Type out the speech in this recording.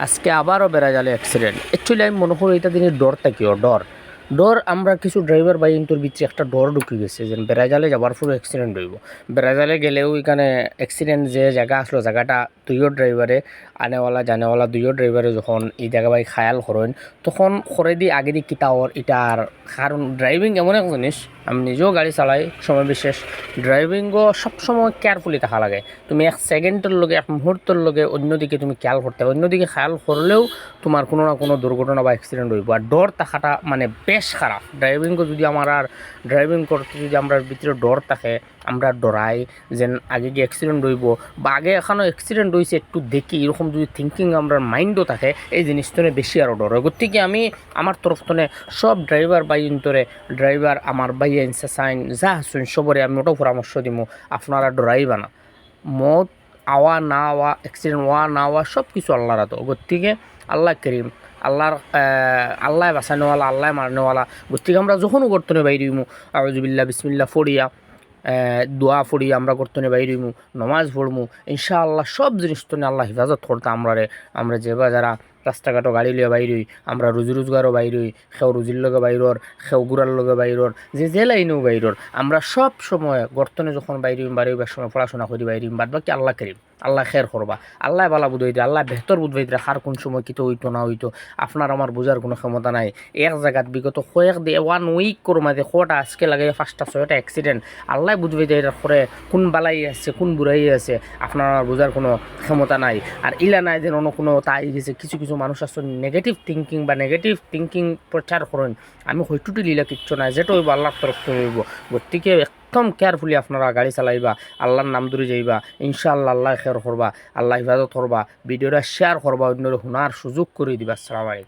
আজকে আবারও বেড়াজালে accident. Actually আমি মনে করি এটা দিনের ডরটা কি ডর আমরা কিছু ড্রাইভার বাই তোর ভিতরে একটা ডর ঢুকে গেছে যে বেড়াজালে যাবার পরে অ্যাক্সিডেন্ট হইব। বেড়াজালে গেলেও এখানে অ্যাক্সিডেন্ট যে জায়গা আসলো জায়গাটা দুইও ড্রাইভারে আনেওয়ালা জানেওয়ালা দুইও ড্রাইভারে যখন এই জায়গা বাই খায়াল করেন তখন করে দিয়ে আগে দিয়ে কিতাওয়ার এটা আর কারণ ড্রাইভিং এমন এক জিনিস আমি নিজেও গাড়ি চালাই সময় বিশেষ ড্রাইভিংও সবসময় কেয়ারফুলি থাকা লাগে। তুমি এক সেকেন্ডের লগে এক মুহূর্তের লগে অন্যদিকে তুমি খেয়াল করতে হবে, অন্যদিকে খেয়াল করলেও তোমার কোনো না কোনো দুর্ঘটনা বা অ্যাক্সিডেন্ট হইব। আর ডর থাকাটা মানে বেশ খারাপ। ড্রাইভিংও যদি আমার আর ড্রাইভিং করতে যদি আমরা ভিতরে ডর থাকে আমরা ডরাই যেন আগে গিয়ে অ্যাক্সিডেন্ট হইব বা আগে এখনও অ্যাক্সিডেন্ট হয়েছে একটু দেখি এরকম যদি থিঙ্কিং আমরা মাইন্ডও থাকে এই জিনিসটা বেশি আরও ডর হয়। গতিকে আমি আমার তরফ থেকে সব ড্রাইভার বাইন্তরে ড্রাইভার আমার বাইয়া ইনসা সাইন যা আসুন সবরে আমি ওটাও পরামর্শ দিব আপনারা ডরাইবা না। মত আওয়া না আওয়া অ্যাক্সিডেন্ট হওয়া না হওয়া সব কিছু আল্লাহর হাতে। গতিকে আল্লাহ করিম আল্লাহ বাঁচানোওয়ালা আল্লাহ মারনেওয়ালা। গতিকে আমরা যখনও গর্তনে বাইরে হইমু আউযুবিল্লাহ বিসমিল্লাহ ফড়িয়া দোয়া ফড়ি আমরা গর্তনে বাইরে হইমু নমাজ পড়মু ইনশাআল্লাহ সব জিনিস তো আল্লাহ হেফাজত করতে আমরা যেবা যারা রাস্তাঘাটও গাড়ি লিয়ে বাইর হই আমরা রুজি রোজগারও বাইর হই সেও রুজির লগে বাইরর সেও গুড়ার লগে বাইরর যে লাইনেও বাইরর আমরা সব সময় গর্তনে যখন বাইর হইম বাড়িবার সময় পড়াশোনা করি বাইর হইম বাদ বাকি আল্লাহ করিম আল্লাহ খের করবা আল্লাহ বালা বুধ হইতে আল্লাহ বেহতর বুধ হইতে হার কোন সময় কিতো হইতো না হইতো আপনার আমার বোঝার কোনো ক্ষমতা নাই। এক জায়গাত বিগত কয়েক দিয়ে 1 উইক করমাতে কটা আজকে লাগে 5টা 6টা অ্যাক্সিডেন্ট আল্লাহ বুঝবে যে এটা করে কোন বালাই আছে কোন বুড়াই আছে আপনার আমার বোঝার কোনো ক্ষমতা নাই। আর ইলা নাই যে অন্য কোনো তাই গেছে কিছু কিছু মানুষ আসলে নেগেটিভ থিঙ্কিং প্রচার করেন। আমি হইটুটি লীলা কিচ্ছু নাই যেটা হইব আল্লাহর তরফ থেকে হইব। গতিকে একদম কেয়ারফুলি আপনারা গাড়ি চালাইবা আল্লাহর নাম ধরে যাইবা ইনশাআল্লাহ আল্লাহ খের করবা আল্লাহ হিফাজত করবা। ভিডিওটা শেয়ার করবা অন্যরা শোনার সুযোগ করে দিবা। আসসালামু আলাইকুম।